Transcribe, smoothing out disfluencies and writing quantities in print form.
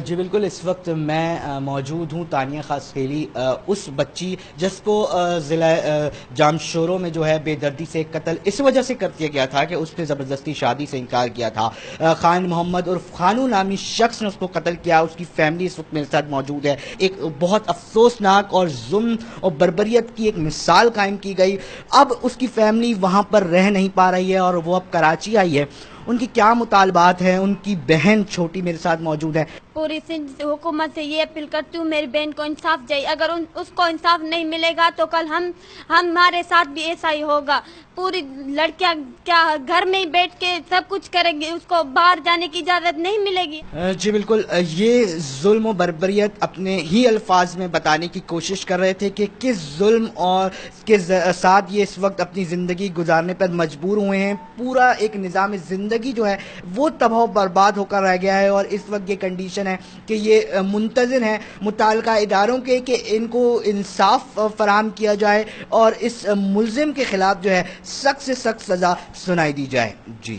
جی بالکل، اس وقت میں موجود ہوں تانیہ خاص خیلی، اس بچی جس کو ضلع جامشورو میں جو ہے بے دردی سے قتل اس وجہ سے کر دیا گیا تھا کہ اس نے زبردستی شادی سے انکار کیا تھا۔ خان محمد اور خانو نامی شخص نے اس کو قتل کیا۔ اس کی فیملی اس وقت میرے ساتھ موجود ہے۔ ایک بہت افسوسناک اور ظلم اور بربریت کی ایک مثال قائم کی گئی۔ اب اس کی فیملی وہاں پر رہ نہیں پا رہی ہے اور وہ اب کراچی آئی ہے۔ ان کی کیا مطالبات ہیں؟ ان کی بہن چھوٹی میرے ساتھ موجود ہے۔ پوری سندھ حکومت سے یہ اپیل کرتی ہوں میری بہن کو انصاف چاہیے، اگر اس کو انصاف نہیں ملے گا تو کل ہمارے ساتھ بھی ایسا ہی ہوگا۔ پوری لڑکیاں کیا گھر میں ہی بیٹھ کے سب کچھ کریں گی، اس کو باہر جانے کی اجازت نہیں ملے گی۔ جی بالکل، یہ ظلم و بربریت اپنے ہی الفاظ میں بتانے کی کوشش کر رہے تھے کہ کس ظلم اور کس ساتھ یہ اس وقت اپنی زندگی گزارنے پر مجبور ہوئے ہیں۔ پورا ایک نظام زندگی جو ہے وہ تباہ و برباد ہو کر رہ گیا ہے، اور اس وقت یہ کنڈیشن ہے کہ یہ منتظر ہیں متعلقہ اداروں کے کہ ان کو انصاف فراہم کیا جائے اور اس ملزم کے خلاف جو ہے سخت سے سخت سزا سنائی دی جائے۔ جی